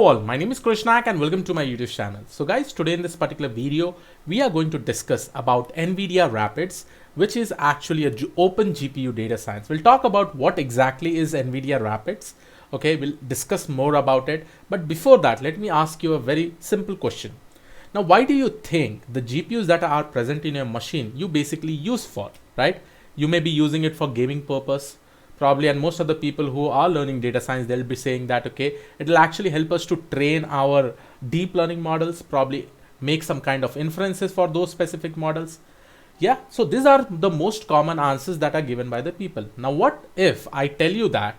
all, my name is Krish Naik and welcome to my YouTube channel. So guys, today in this particular video, we are going to discuss about NVIDIA Rapids, which is actually a open GPU data science. We'll talk about what exactly is NVIDIA Rapids. Okay, we'll discuss more about it. But before that, let me ask you a very simple question. Now, why do you think the GPUs that are present in your machine, you basically use for, right? You may be using it for gaming purpose, probably, and most of the people who are learning data science, they'll be saying that, okay, it will actually help us to train our deep learning models, probably make some kind of inferences for those specific models. Yeah, so these are the most common answers that are given by the people. Now, what if I tell you that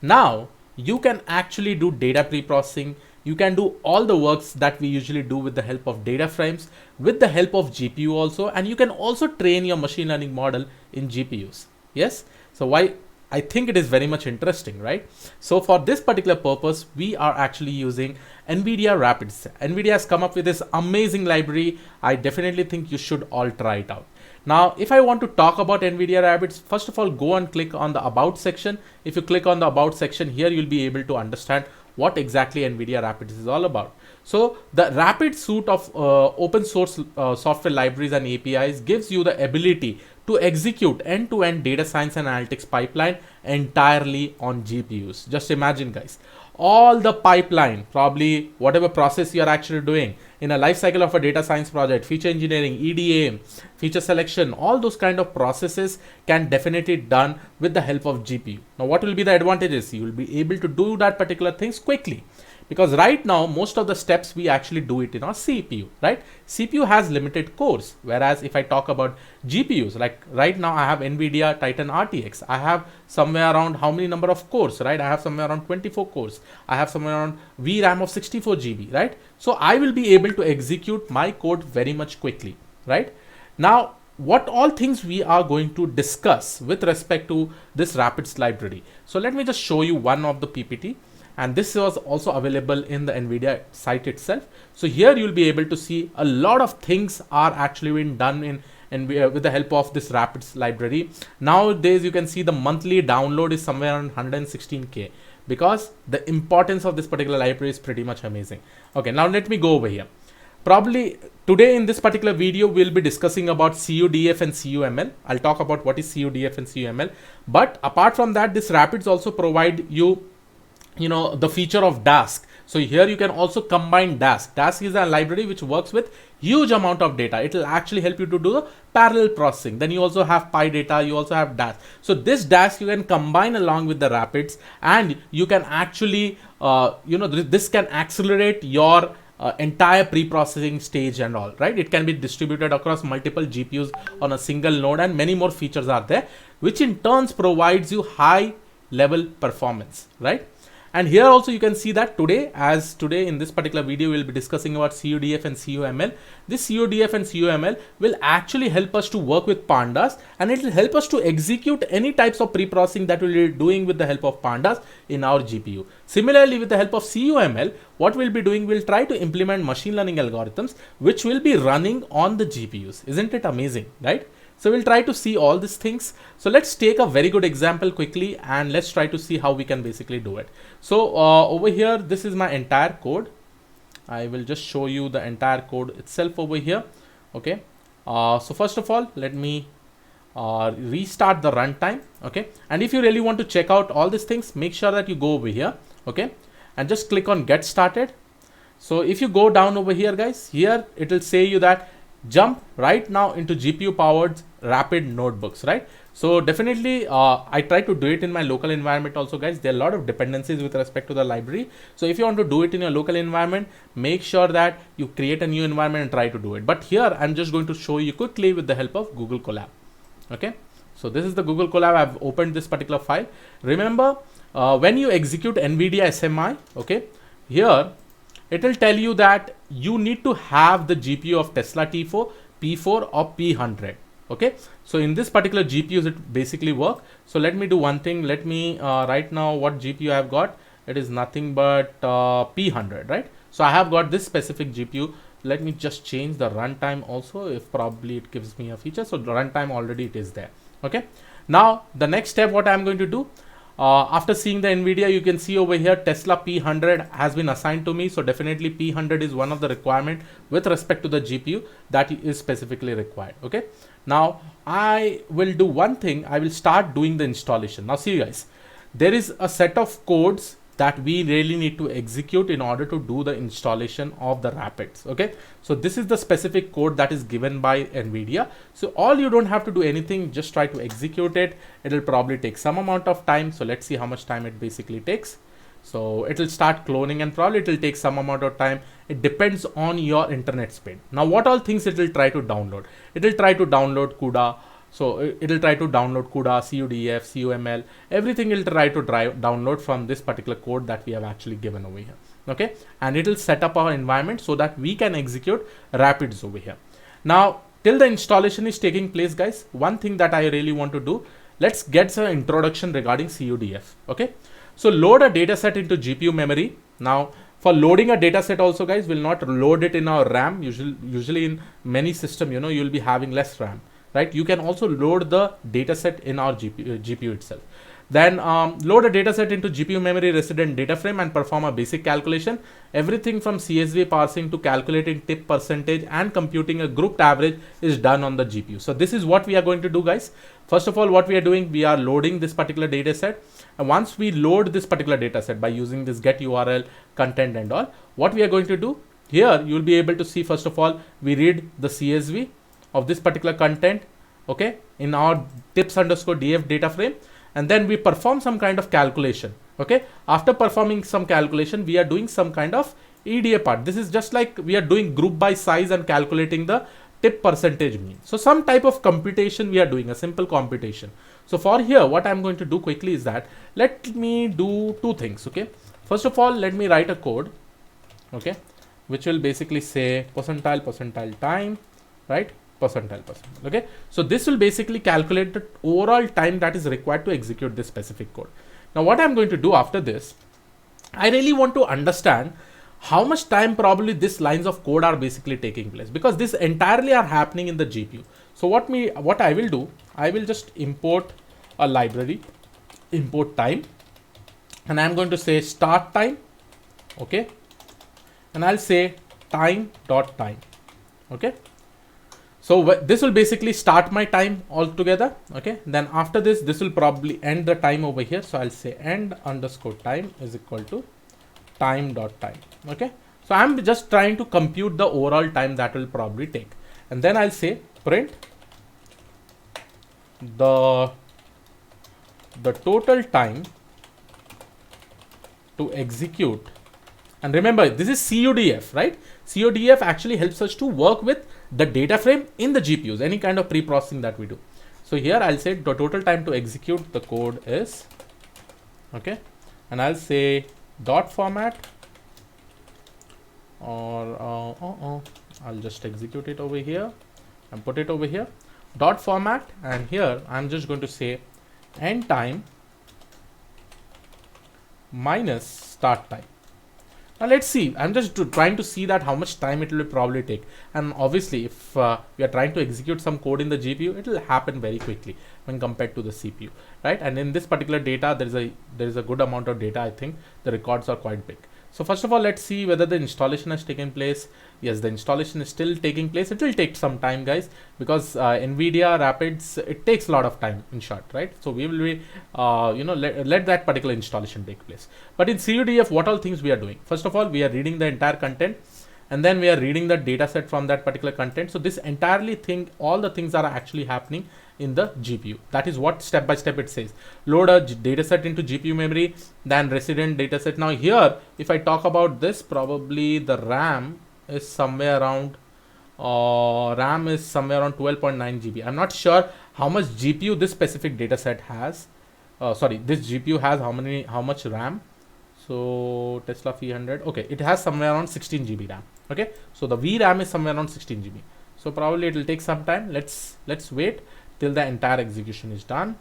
now you can actually do data pre-processing, you can do all the works that we usually do with the help of data frames, with the help of GPU also, and you can also train your machine learning model in GPUs. Yes, so why? I think it is very much interesting, right? So for this particular purpose, we are actually using NVIDIA Rapids. NVIDIA has come up with this amazing library. I definitely think you should all try it out. Now, if I want to talk about NVIDIA Rapids, first of all, go and click on the About section. If you click on the About section here, you'll be able to understand what exactly NVIDIA Rapids is all about. So the Rapid suite of open source software libraries and APIs gives you the ability to execute end-to-end data science and analytics pipeline entirely on GPUs. Just imagine, guys, all the pipeline, probably whatever process you are actually doing in a life cycle of a data science project, feature engineering, EDA, feature selection, all those kind of processes can definitely done with the help of GPU. Now, what will be the advantages? You will be able to do that particular things quickly. Because right now, most of the steps we actually do it in our CPU, right? CPU has limited cores. Whereas if I talk about GPUs, like right now I have NVIDIA Titan RTX. I have somewhere around how many number of cores, right? I have somewhere around 24 cores. I have somewhere around VRAM of 64 GB, right? So I will be able to execute my code very much quickly, right? Now, what all things we are going to discuss with respect to this Rapids library. So let me just show you one of the PPT. And this was also available in the NVIDIA site itself. So here you'll be able to see a lot of things are actually being done with the help of this Rapids library. Nowadays, you can see the monthly download is somewhere around 116K because the importance of this particular library is pretty much amazing. Okay, now let me go over here. Probably today in this particular video, we'll be discussing about cuDF and cuML. I'll talk about what is cuDF and cuML. But apart from that, this Rapids also provide you the feature of Dask. So here you can also combine Dask. Dask is a library which works with huge amount of data. It will actually help you to do the parallel processing. Then you also have PyData, you also have Dask. So this Dask you can combine along with the Rapids, and you can actually, this can accelerate your entire pre-processing stage and all, right? It can be distributed across multiple GPUs on a single node, and many more features are there, which in turns provides you high level performance, right? And here also you can see that today in this particular video, we'll be discussing about cuDF and cuML. This cuDF and cuML will actually help us to work with pandas, and it will help us to execute any types of pre-processing that we'll be doing with the help of pandas in our GPU. Similarly, with the help of cuML, what we'll be doing, we'll try to implement machine learning algorithms which will be running on the GPUs. Isn't it amazing, right? So we'll try to see all these things. So let's take a very good example quickly and let's try to see how we can basically do it. So over here, this is my entire code. I will just show you the entire code itself over here. Okay. So first of all, let me restart the runtime. Okay. And if you really want to check out all these things, make sure that you go over here. Okay. And just click on get started. So if you go down over here, guys, here it will say you that jump right now into GPU powered rapid notebooks, right? So definitely I try to do it in my local environment also, guys. There are a lot of dependencies with respect to the library. So if you want to do it in your local environment, make sure that you create a new environment and try to do it. But here I'm just going to show you quickly with the help of Google Colab. Okay, so this is the Google Colab. I've opened this particular file. Remember when you execute NVIDIA SMI, okay, here it will tell you that you need to have the GPU of Tesla T4, P4 or P100. Okay, so in this particular GPUs it basically work. So let me do one thing. Let me right now what GPU I've got, it is nothing but P100, right? So I have got this specific GPU. Let me just change the runtime also, if probably it gives me a feature. So the runtime already it is there. Okay, now the next step what I'm going to do, After seeing the Nvidia, you can see over here Tesla P100 has been assigned to me. So definitely P100 is one of the requirement with respect to the GPU that is specifically required. Okay. Now I will do one thing. I will start doing the installation. Now see guys, there is a set of codes that we really need to execute in order to do the installation of the Rapids. Okay, so this is the specific code that is given by Nvidia. So all you don't have to do anything, just try to execute it. It'll probably take some amount of time. So let's see how much time it basically takes. So it will start cloning and probably it will take some amount of time. It depends on your internet speed. Now what all things it will try to download? It will try to download CUDA. So it will try to download CUDA, cuDF, cuML, everything it will try to download from this particular code that we have actually given over here. Okay, and it will set up our environment so that we can execute Rapids over here. Now till the installation is taking place guys, one thing that I really want to do, let's get some introduction regarding cuDF. Okay, so load a data set into GPU memory. Now for loading a data set also guys, we'll not load it in our RAM. Usually in many system, you know, you'll be having less RAM. Right, you can also load the dataset in our GPU itself. Then load a dataset into GPU memory resident data frame and perform a basic calculation. Everything from CSV parsing to calculating tip percentage and computing a grouped average is done on the GPU. So this is what we are going to do guys. First of all, what we are doing, we are loading this particular dataset. And once we load this particular dataset by using this get URL content and all, what we are going to do here, you will be able to see, first of all, we read the CSV of this particular content, okay, in our tips_df data frame, and then we perform some kind of calculation. Okay, after performing some calculation, we are doing some kind of EDA part. This is just like we are doing group by size and calculating the tip percentage mean. So some type of computation we are doing, a simple computation. So for here, what I'm going to do quickly is that let me do two things. Okay, first of all, let me write a code, okay, which will basically say percentile time, right, percentile. Okay, so this will basically calculate the overall time that is required to execute this specific code. Now what I'm going to do after this, I really want to understand how much time probably these lines of code are basically taking place, because this entirely are happening in the GPU. So what I will do, I will just import a library, import time, and I'm going to say start time. Okay, and I'll say time.time. Okay, so this will basically start my time altogether. Okay, then after this, this will probably end the time over here. So I'll say end_time is equal to time.time. Okay, so I'm just trying to compute the overall time that will probably take, and then I'll say print the total time to execute. And remember, this is cuDF, right? cuDF actually helps us to work with the data frame in the GPUs, any kind of pre-processing that we do. So here I'll say the total time to execute the code is, okay, and I'll say dot format, or I'll just execute it over here and put it over here, dot format, and here I'm just going to say end time minus start time. Now let's see, I'm just trying to see that how much time it will probably take, and obviously if we are trying to execute some code in the GPU, it will happen very quickly when compared to the CPU, right? And in this particular data, there is a good amount of data. I think the records are quite big. So first of all, let's see whether the installation has taken place. Yes, the installation is still taking place. It will take some time, guys, because Nvidia Rapids, it takes a lot of time, in short, right? So we will be, let that particular installation take place. But in cuDF, what all things we are doing? First of all, we are reading the entire content, and then we are reading the data set from that particular content. So this entirely thing, all the things are actually happening in the GPU. That is what step by step it says. Load a data set into GPU memory, then resident data set. Now here, if I talk about this, probably the RAM is somewhere around 12.9 GB. I'm not sure how much GPU this specific data set has. This GPU has how much RAM? So Tesla 300. Okay, it has somewhere around 16 GB RAM. Okay, so the VRAM is somewhere around 16 GB. So probably it will take some time. Let's wait till the entire execution is done,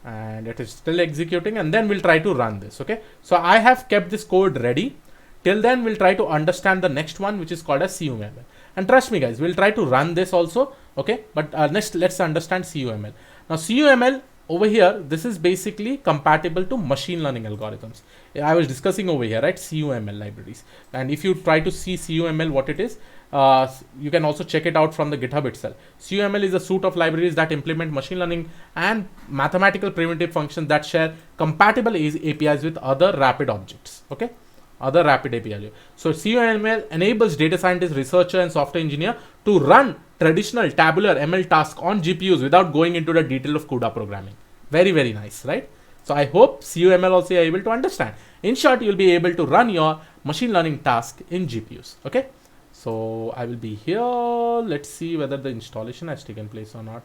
and it is still executing, and then we'll try to run this. Okay, so I have kept this code ready. Till then, we'll try to understand the next one, which is called as cuML. And trust me, guys, we'll try to run this also. Okay, but next let's understand cuML. Now cuML, over here, this is basically compatible to machine learning algorithms. I was discussing over here, right? cuML libraries. And if you try to see cuML, what it is, you can also check it out from the GitHub itself. cuML is a suite of libraries that implement machine learning and mathematical primitive functions that share compatible APIs with other rapid objects. Okay, other rapid APIs. So cuML enables data scientists, researcher, and software engineer to run traditional tabular ML tasks on GPUs without going into the detail of CUDA programming. Very, very nice, right? So I hope cuML also you're able to understand. In short, you'll be able to run your machine learning task in GPUs. Okay. So I will be here. Let's see whether the installation has taken place or not.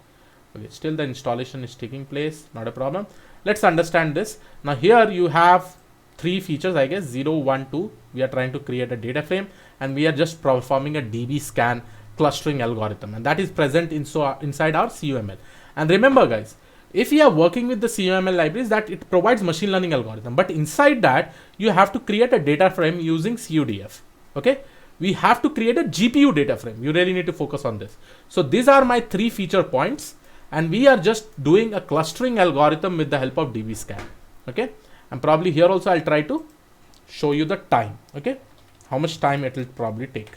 Okay, still the installation is taking place. Not a problem. Let's understand this. Now here you have three features, I guess, 0, 1, 2. We are trying to create a data frame and we are just performing a DB scan clustering algorithm, and that is present inside our cuML. And remember guys, if you are working with the cuML libraries, that it provides machine learning algorithm, but inside that you have to create a data frame using cuDF. Okay, we have to create a GPU data frame. You really need to focus on this. So these are my three feature points, and we are just doing a clustering algorithm with the help of DB scan. Okay, and probably here also I'll try to show you the time. Okay, how much time it will probably take.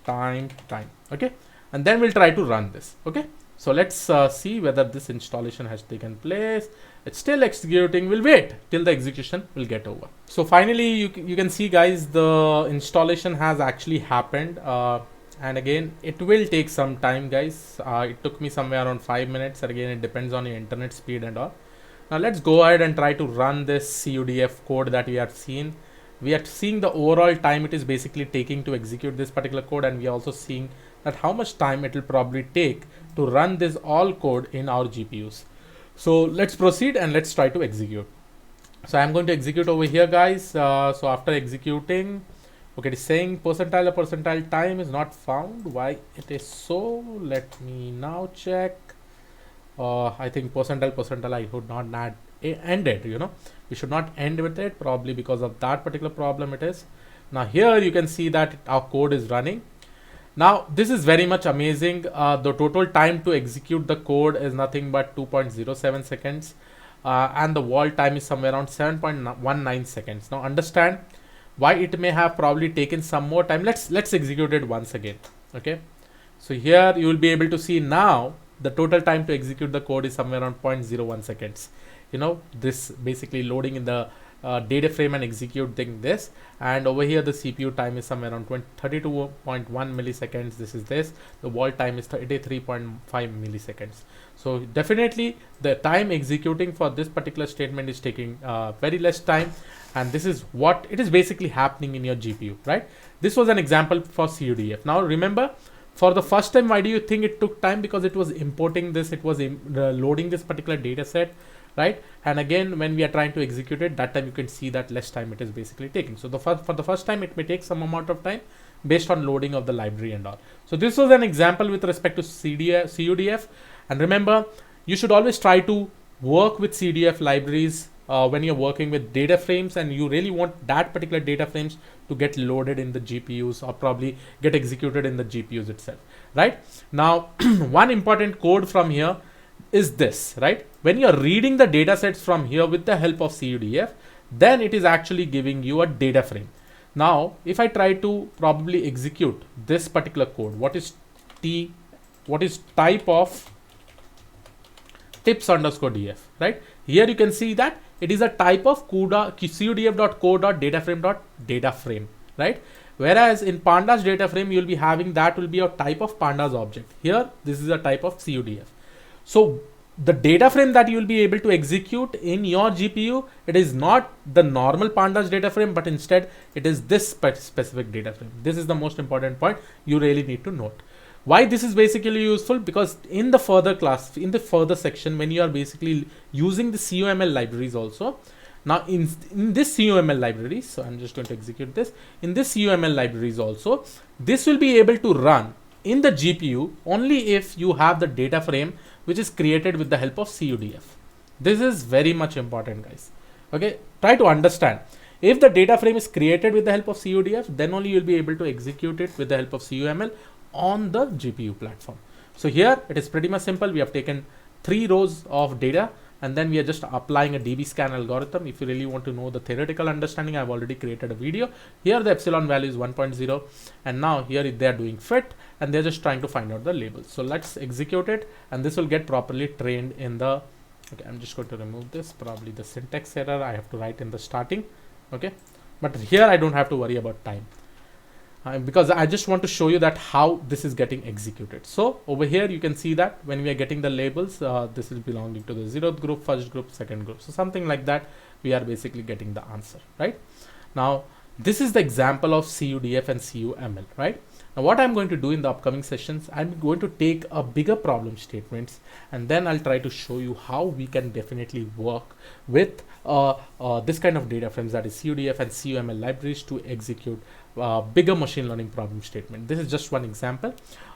Time. Okay, and then we'll try to run this. Okay, so let's see whether this installation has taken place. It's still executing. We'll wait till the execution will get over. So finally you can see guys, the installation has actually happened, and again it will take some time guys. It took me somewhere around 5 minutes, and again it depends on your internet speed and all. Now let's go ahead and try to run this cuDF code that we have seen. We are seeing the overall time it is basically taking to execute this particular code, and we are also seeing that how much time it will probably take to run this all code in our GPUs. So let's proceed and let's try to execute. So I'm going to execute over here guys. So after executing, okay, it is saying percentile time is not found. Why it is so? Let me now check. I think percentile I would not end it, you know, we should not end with it, probably because of that particular problem it is. Now here you can see that our code is running. Now this is very much amazing. The total time to execute the code is nothing but 2.07 seconds, and the wall time is somewhere around 7.19 seconds. Now understand why it may have probably taken some more time. Let's execute it once again. Okay, so here you will be able to see now the total time to execute the code is somewhere around 0.01 seconds. You know, this basically loading in the data frame and executing this, and over here the CPU time is somewhere around 32.1 milliseconds. This is this. The wall time is 33.5 milliseconds. So definitely the time executing for this particular statement is taking very less time, and this is what it is basically happening in your GPU, right? This was an example for cuDF. Now remember, for the first time, why do you think it took time? Because it was importing this, it was loading this particular data set, right? And again, when we are trying to execute it, that time you can see that less time it is basically taking. So for the first time, it may take some amount of time based on loading of the library and all. So this was an example with respect to cuDF. And remember, you should always try to work with cuDF libraries when you're working with data frames, and you really want that particular data frames to get loaded in the GPUs or probably get executed in the GPUs itself, right? Now, one important code from here is this, right? When you're reading the data sets from here with the help of cuDF, then it is actually giving you a data frame. Now, if I try to probably execute this particular code, what is type of tips_df, right? Here you can see that it is a type of cuDF.co.dataframe.dataframe, right? Whereas in pandas data frame, you'll be having that will be a type of pandas object. Here, this is a type of cuDF. So the data frame that you will be able to execute in your GPU, it is not the normal pandas data frame, but instead it is this specific data frame. This is the most important point you really need to note. Why this is basically useful? Because in the further class, in the further section, when you are basically using the cuML libraries also, now in this cuML libraries, so I'm just going to execute this, in this cuML libraries also, this will be able to run in the GPU only if you have the data frame which is created with the help of cuDF. This is very much important, guys. Okay, try to understand. If the data frame is created with the help of cuDF, then only you'll be able to execute it with the help of cuML on the GPU platform. So here it is pretty much simple. We have taken 3 rows of data, and then we are just applying a DB scan algorithm. If you really want to know the theoretical understanding, I've already created a video. Here the epsilon value is 1.0, and now here they are doing fit, and they're just trying to find out the labels. So let's execute it, and this will get properly trained in the, okay, I'm just going to remove this, probably the syntax error I have to write in the starting. Okay, but here I don't have to worry about time. Because I just want to show you that how this is getting executed. So over here you can see that when we are getting the labels, this is belonging to the 0th group, 1st group, 2nd group. So something like that, we are basically getting the answer, right? Now this is the example of cuDF and cuML, right? Now what I'm going to do in the upcoming sessions, I'm going to take a bigger problem statements, and then I'll try to show you how we can definitely work with this kind of data frames, that is cuDF and cuML libraries, to execute bigger machine learning problem statement. This is just one example.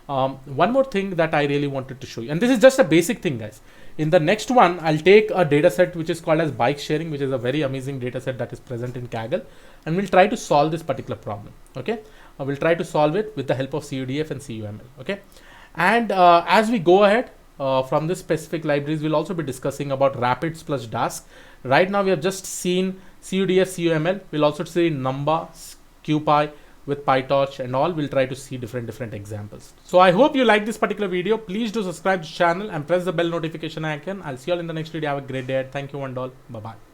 One more thing that I really wanted to show you, and this is just a basic thing, guys. In the next one, I'll take a data set which is called as bike sharing, which is a very amazing data set that is present in Kaggle, and we'll try to solve this particular problem. Okay, we'll try to solve it with the help of cuDF and cuML. Okay, and as we go ahead from this specific libraries, we'll also be discussing about Rapids plus Dask. Right now we have just seen cuDF, cuML. We'll also see Numba, Gpay with PyTorch and all. We'll try to see different examples. So I hope you like this particular video. Please do subscribe to the channel and press the bell notification icon. I'll see you all in the next video. Have a great day. Thank you and all. Bye bye.